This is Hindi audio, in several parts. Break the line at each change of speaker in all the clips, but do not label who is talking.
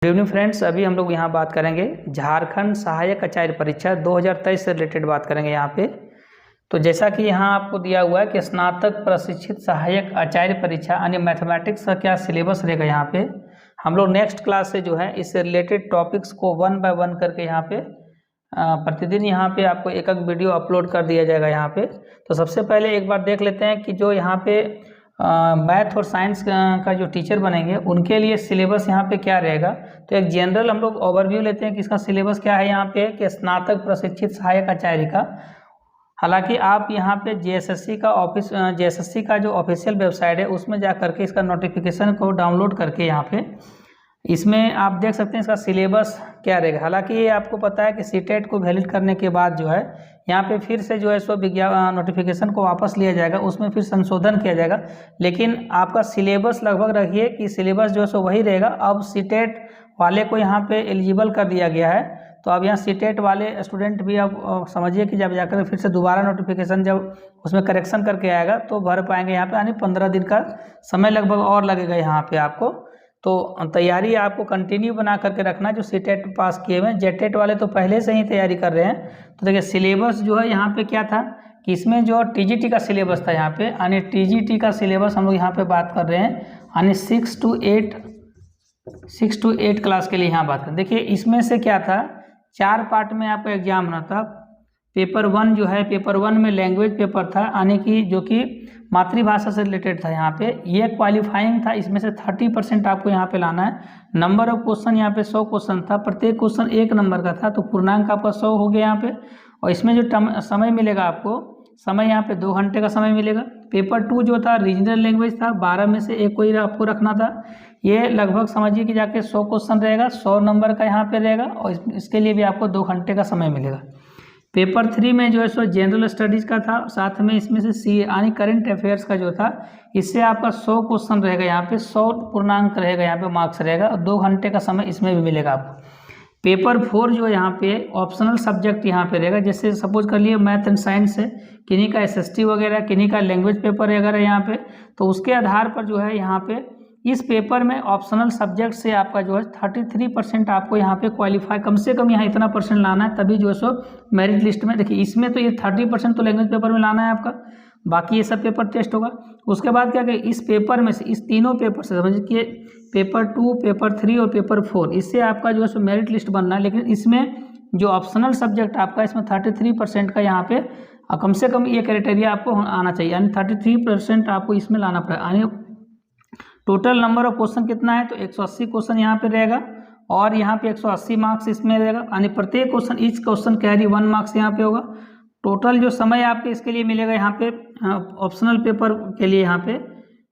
गुड इवनिंग फ्रेंड्स, अभी हम लोग यहाँ बात करेंगे झारखंड सहायक आचार्य परीक्षा 2023 से रिलेटेड बात करेंगे यहाँ पे। तो जैसा कि यहाँ आपको दिया हुआ है कि स्नातक प्रशिक्षित सहायक आचार्य परीक्षा यानी मैथमेटिक्स का क्या सिलेबस रहेगा यहाँ पे। हम लोग नेक्स्ट क्लास से जो है इससे रिलेटेड टॉपिक्स को 1 बाय 1 करके यहाँ पे प्रतिदिन यहाँ पे आपको एक वीडियो अपलोड कर दिया जाएगा यहाँ पे। तो सबसे पहले एक बार देख लेते हैं कि जो यहाँ पे मैथ और साइंस का जो टीचर बनेंगे उनके लिए सिलेबस यहाँ पे क्या रहेगा। तो एक जनरल हम लोग ओवरव्यू लेते हैं कि इसका सिलेबस क्या है यहाँ पे कि स्नातक प्रशिक्षित सहायक आचार्य का। हालांकि आप यहाँ पे जेएसएससी का जो ऑफिशियल वेबसाइट है उसमें जा करके इसका नोटिफिकेशन को डाउनलोड करके यहाँ पे इसमें आप देख सकते हैं इसका सिलेबस क्या रहेगा। हालांकि ये आपको पता है कि सीटेट को वैलिड करने के बाद जो है यहाँ पे फिर से जो है सो नोटिफिकेशन को वापस लिया जाएगा, उसमें फिर संशोधन किया जाएगा। लेकिन आपका सिलेबस लगभग रखिए कि सिलेबस जो है सो वही रहेगा। अब सीटेट वाले को यहाँ पे एलिजिबल कर दिया गया है, तो अब यहाँ सीटेट वाले स्टूडेंट भी अब समझिए कि जब जाकर फिर से दोबारा नोटिफिकेशन जब उसमें करेक्शन करके आएगा तो भर पाएंगे यहाँ पे, यानी 15 दिन का समय लगभग और लगेगा यहाँ पे आपको। तो तैयारी आपको कंटिन्यू बना करके रखना। जो सीटेट पास किए हुए हैं, जेटेट वाले तो पहले से ही तैयारी कर रहे हैं। तो देखिए सिलेबस जो है यहाँ पे क्या था कि इसमें जो टीजीटी का सिलेबस था यहाँ पे, यानी टीजीटी का सिलेबस हम लोग यहाँ पे बात कर रहे हैं, यानी 6 to 8 क्लास के लिए यहाँ बात करें। देखिए इसमें से क्या था, 4 पार्ट में आपका एग्जाम होना था। पेपर 1 जो है, पेपर 1 में लैंग्वेज पेपर था, यानी कि जो कि मातृभाषा से रिलेटेड था यहाँ पे। ये क्वालिफाइंग था, इसमें से 30% आपको यहाँ पे लाना है। नंबर ऑफ क्वेश्चन यहाँ पे 100 क्वेश्चन था, प्रत्येक क्वेश्चन 1 नंबर का था, तो पूर्णांक आपका 100 हो गया यहाँ पे। और इसमें जो समय मिलेगा आपको, समय यहाँ पे 2 घंटे का समय मिलेगा। पेपर 2 जो था रीजनल लैंग्वेज था, 12 में से एक कोई आपको रखना था। ये लगभग समझिए कि जाके 100 क्वेश्चन रहेगा, 100 नंबर का यहाँ पे रहेगा, और इसके लिए भी आपको 2 घंटे का समय मिलेगा। पेपर 3 में जो है सो जनरल स्टडीज़ का था, साथ में इसमें से सी यानी करंट अफेयर्स का जो था, इससे आपका 100 क्वेश्चन रहेगा यहाँ पे, 100 पूर्णांक रहेगा यहाँ पे, मार्क्स रहेगा, और 2 घंटे का समय इसमें भी मिलेगा आपको। पेपर 4 जो यहाँ पे ऑप्शनल सब्जेक्ट यहाँ पे रहेगा, जैसे सपोज कर लिए मैथ एंड साइंस है, किन्हीं का एसएसटी वगैरह, किन्हीं का लैंग्वेज पेपर वगैरह यहाँ पे। तो उसके आधार पर जो है यहाँ पे इस पेपर में ऑप्शनल सब्जेक्ट से आपका जो है 33% आपको यहाँ पे क्वालिफाई, कम से कम यहाँ इतना परसेंट लाना है, तभी जो है सो मेरिट लिस्ट में। देखिए इसमें तो ये 30% तो लैंग्वेज पेपर में लाना है आपका, बाकी ये सब पेपर टेस्ट होगा। उसके बाद क्या कि इस पेपर में से, इस तीनों पेपर से समझिए पेपर 2, पेपर 3 और पेपर 4, इससे आपका जो है सो मेरिट लिस्ट बनना है। लेकिन इसमें जो ऑप्शनल सब्जेक्ट आपका, इसमें 33% का यहाँ पे कम से कम ये क्राइटेरिया आपको आना चाहिए, यानी 33% आपको इसमें लाना पड़ेगा। यानी टोटल नंबर ऑफ क्वेश्चन कितना है, तो 180 क्वेश्चन यहाँ पे रहेगा, और यहाँ पे 180 मार्क्स इसमें रहेगा, यानी प्रत्येक question, each question carry 1 marks यहाँ पे होगा। टोटल जो समय आपके इसके लिए मिलेगा यहाँ पे ऑप्शनल पेपर के लिए, यहाँ पे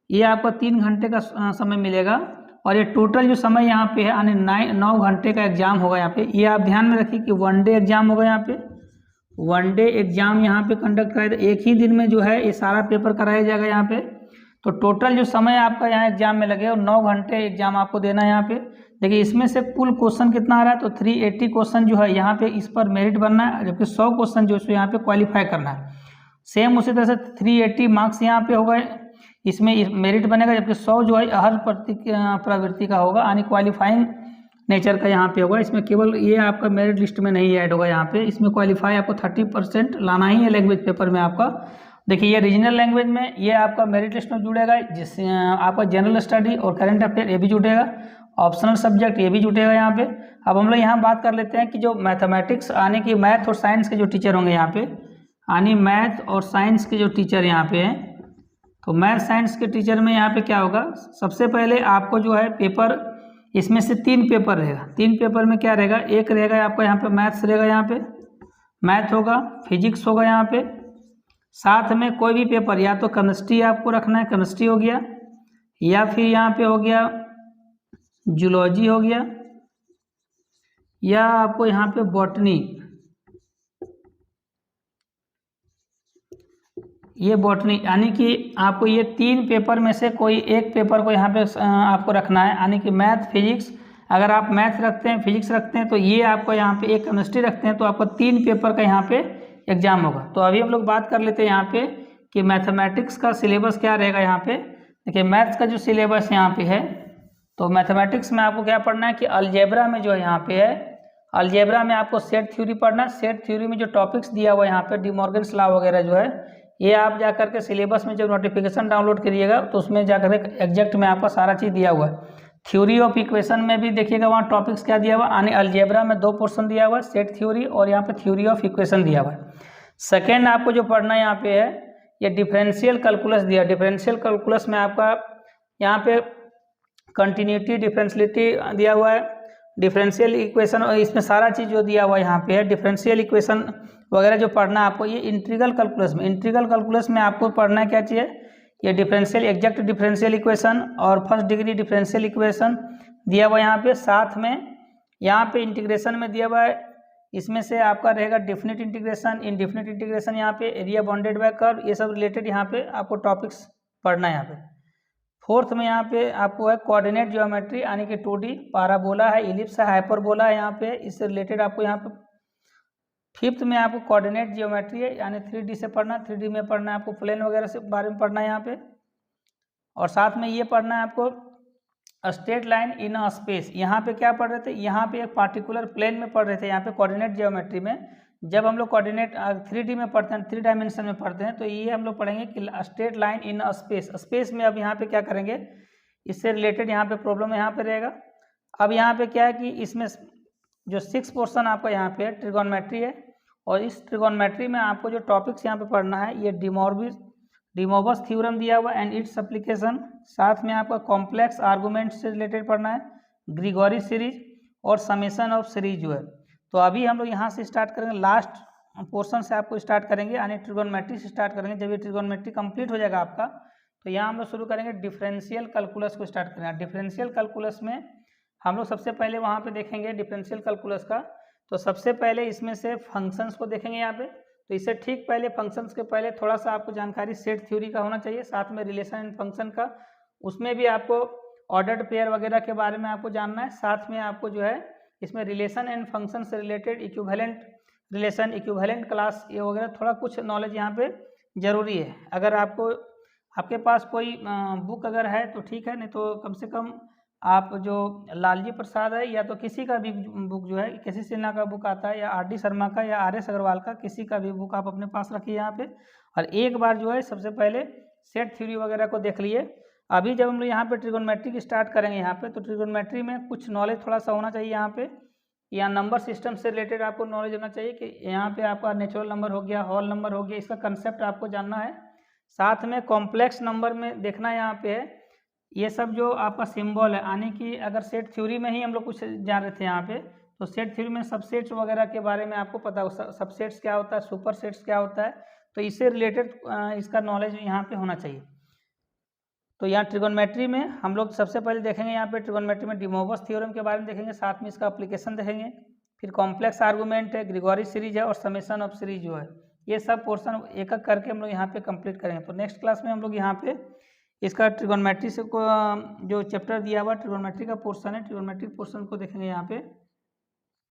ये आपका 3 घंटे का समय मिलेगा। और ये टोटल जो समय यहाँ पे है, यानी 9 घंटे का एग्जाम होगा यहाँ पे। ये आप ध्यान में रखिए कि 1 डे एग्जाम होगा यहाँ पे, 1 डे एग्जाम यहाँ पे कंडक्ट कराया, एक ही दिन में जो है ये सारा पेपर कराया जाएगा यहाँ पे। तो टोटल जो समय आपका यहाँ एग्जाम में लगेगा, और 9 घंटे एग्जाम आपको देना है यहाँ पे। देखिए इसमें से कुल क्वेश्चन कितना आ रहा है, तो 380 क्वेश्चन जो है यहाँ पे इस पर मेरिट बनना है, जबकि 100 क्वेश्चन जो है यहाँ पे क्वालिफाई करना है। सेम उसी तरह से 380 मार्क्स यहाँ पे होगा, इसमें मेरिट बनेगा, जबकि 100 जो है हर प्रवृत्ति का होगा, यानी क्वालिफाइंग नेचर का यहाँ पे होगा। इसमें केवल ये आपका मेरिट लिस्ट में नहीं ऐड होगा यहाँ पे, इसमें क्वालिफाई आपको 30% लाना ही है लैंग्वेज पेपर में आपका। देखिए ये रीजनल लैंग्वेज में ये आपका मेरिट लिस्ट में जुड़ेगा, जिससे आपका जनरल स्टडी और करंट अफेयर ये भी जुटेगा, ऑप्शनल सब्जेक्ट ये भी जुटेगा यहाँ पे। अब हम लोग यहाँ बात कर लेते हैं कि जो मैथमेटिक्स यानी कि मैथ और साइंस के जो टीचर होंगे यहाँ पे, यानी मैथ और साइंस के जो टीचर यहाँ पे हैं, तो मैथ साइंस के टीचर में यहाँ पे क्या होगा, सबसे पहले आपको जो है पेपर, इसमें से 3 पेपर रहेगा। 3 पेपर में क्या रहेगा, एक रहेगा आपका यहाँ पे मैथ्स रहेगा, यहाँ पे मैथ होगा, फिजिक्स होगा यहाँ पे, साथ में कोई भी पेपर, या तो केमिस्ट्री आपको रखना है, केमिस्ट्री हो गया, या फिर यहाँ पे हो गया जूलॉजी हो गया, या आपको यहाँ पे बॉटनी, ये बॉटनी, यानी कि आपको ये 3 पेपर में से कोई एक पेपर को यहाँ पे आपको रखना है। यानी कि मैथ फिजिक्स, अगर आप मैथ रखते हैं, फिजिक्स रखते हैं, तो ये आपको यहाँ पे एक केमिस्ट्री रखते हैं, तो आपको 3 पेपर का यहाँ पे एग्जाम होगा। तो अभी हम लोग बात कर लेते हैं यहाँ पे कि मैथमेटिक्स का सिलेबस क्या रहेगा यहाँ पे। देखिए मैथ्स का जो सिलेबस यहाँ पे है, तो मैथमेटिक्स में आपको क्या पढ़ना है कि अलजेब्रा में जो है यहाँ पे है, अलजेब्रा में आपको सेट थ्योरी पढ़ना है। सेट थ्योरी में जो टॉपिक्स दिया हुआ है यहाँ पे, डी मॉर्गन्स लॉ वगैरह जो है, ये आप जा करके सिलेबस में जब नोटिफिकेशन डाउनलोड करिएगा तो उसमें जा करके एग्जैक्ट में आपका सारा चीज़ दिया हुआ है। थ्योरी ऑफ इक्वेशन में भी देखिएगा वहाँ टॉपिक्स क्या दिया हुआ है, यानी अलजेब्रा में 2 पोर्शन दिया हुआ है, सेट थ्योरी और यहाँ पे थ्योरी ऑफ इक्वेशन दिया हुआ है। सेकेंड आपको जो पढ़ना यहाँ पे है, ये डिफरेंशियल कैलकुलस दिया। डिफरेंशियल कैलकुलस में आपका यहाँ पे कंटिन्यूटी, डिफरेंशियलिटी दिया हुआ है, डिफरेंशियल इक्वेशन, और इसमें सारा चीज़ जो दिया हुआ है यहाँ पे है, डिफरेंशियल इक्वेशन वगैरह जो पढ़ना है आपको। ये इंटीग्रल कैलकुलस में, इंटीग्रल कैलकुलस में आपको पढ़ना है क्या चाहिए, ये डिफरेंशियल, एग्जैक्ट डिफरेंशियल इक्वेशन और फर्स्ट डिग्री डिफरेंशियल इक्वेशन दिया हुआ है यहाँ पे। साथ में यहाँ पे इंटीग्रेशन में दिया हुआ है, इसमें से आपका रहेगा डेफिनेट इंटीग्रेशन, इनडेफिनेट इंटीग्रेशन, यहाँ पे एरिया बाउंडेड बाय कर्व, ये सब रिलेटेड यहाँ पे आपको टॉपिक्स पढ़ना है यहाँ पे। फोर्थ में यहाँ पे आपको है कोऑर्डिनेट ज्योमेट्री, यानी कि 2D, पाराबोला है, इलिप्स है, हाइपरबोला है यहाँ पे, इससे रिलेटेड आपको यहाँ पे। फिफ्थ में आपको कोऑर्डिनेट ज्योमेट्री है, यानी 3D से पढ़ना, 3D में पढ़ना है आपको, प्लेन वगैरह से बारे में पढ़ना है यहाँ पे। और साथ में ये पढ़ना है आपको straight line in a space. यहाँ पे क्या पढ़ रहे थे, यहाँ पे एक पार्टिकुलर प्लेन में पढ़ रहे थे, यहाँ पे कोऑर्डिनेट ज्योमेट्री में। जब हम लोग कोऑर्डिनेट 3D में पढ़ते हैं, 3 डायमेंशन में पढ़ते हैं, तो ये हम लोग पढ़ेंगे कि straight line in a space. Space में अब यहाँ पे क्या करेंगे, इससे रिलेटेड यहाँ पे प्रॉब्लम यहाँ पे रहेगा। अब यहाँ पे क्या है कि इसमें जो 6 पोर्शन आपका यहाँ पे ट्रिगोनोमेट्री है, और इस ट्रिगोनोमेट्री में आपको जो टॉपिक्स यहाँ पे पढ़ना है, ये डिमोर्बिस थ्योरम दिया हुआ एंड इट्स एप्लीकेशन। साथ में आपका कॉम्प्लेक्स आर्गूमेंट से रिलेटेड पढ़ना है, ग्रिगोरी सीरीज और समेशन ऑफ सीरीज जो है। तो अभी हम लोग यहाँ से स्टार्ट करेंगे, लास्ट पोर्शन से आपको स्टार्ट करेंगे, यानी ट्रिगोनोमेट्री से स्टार्ट करेंगे। जब ये ट्रिगोनोमेट्री कंप्लीट हो जाएगा आपका, तो यहाँ हम लोग शुरू करेंगे डिफरेंशियल कैलकुलस को स्टार्ट करेंगे। डिफरेंशियल कैलकुलस में हम लोग सबसे पहले वहाँ पे देखेंगे डिफरेंशियल कैलकुलस का। तो सबसे पहले इसमें से फंक्शंस को देखेंगे यहाँ पे। तो इससे ठीक पहले, फंक्शंस के पहले थोड़ा सा आपको जानकारी सेट थ्योरी का होना चाहिए, साथ में रिलेशन एंड फंक्शन का, उसमें भी आपको ऑर्डर्ड पेयर वगैरह के बारे में आपको जानना है। साथ में आपको जो है इसमें रिलेशन एंड फंक्शन से related equivalent relation, equivalent class, ये वगैरह थोड़ा कुछ नॉलेज यहाँ पे जरूरी है। अगर आपके पास कोई बुक अगर है तो ठीक है, नहीं तो कम से कम आप जो लालजी प्रसाद है, या तो किसी का भी बुक जो है, किसी सिन्हा का बुक आता है, या RD शर्मा का, या RS अग्रवाल का, किसी का भी बुक आप अपने पास रखिए यहाँ पे। और एक बार जो है सबसे पहले सेट थ्योरी वगैरह को देख लिए। अभी जब हम लोग यहाँ पे ट्रिगोनोमेट्री की स्टार्ट करेंगे यहाँ पे, तो ट्रिगोनोमेट्री में कुछ नॉलेज थोड़ा सा होना चाहिए यहाँ पे। या नंबर सिस्टम से रिलेटेड आपको नॉलेज होना चाहिए कि यहाँ पे आपका नेचुरल नंबर हो गया, होल नंबर हो गया, इसका कंसेप्ट आपको जानना है। साथ में कॉम्प्लेक्स नंबर में देखना यहाँ पे है, ये सब जो आपका सिंबल है, यानी कि अगर सेट थ्योरी में ही हम लोग कुछ जान रहे थे यहाँ पे, तो सेट थ्योरी में सबसेट्स वगैरह के बारे में आपको पता हो, सबसेट्स क्या होता है, सुपर सेट्स क्या होता है, तो इससे रिलेटेड इसका नॉलेज यहाँ पे होना चाहिए। तो यहाँ ट्रिगोनोमेट्री में हम लोग सबसे पहले देखेंगे, यहाँ पे ट्रिगोनोमेट्री में डिमोर्बिस थ्योरम के बारे में देखेंगे, साथ में इसका एप्लीकेशन देखेंगे। फिर कॉम्प्लेक्स आर्गूमेंट है, ग्रिगोरी सीरीज है, और समेशन ऑफ सीरीज जो है, ये सब पोर्शन एक एक करके हम लोग यहाँ पे कंप्लीट करेंगे। तो नेक्स्ट क्लास में हम लोग यहाँ पे इसका ट्रिगोनोमेट्री से जो चैप्टर दिया हुआ ट्रिगोनोमेट्री का पोर्शन है, ट्रिगोनोमेट्री पोर्शन को देखेंगे यहाँ पे।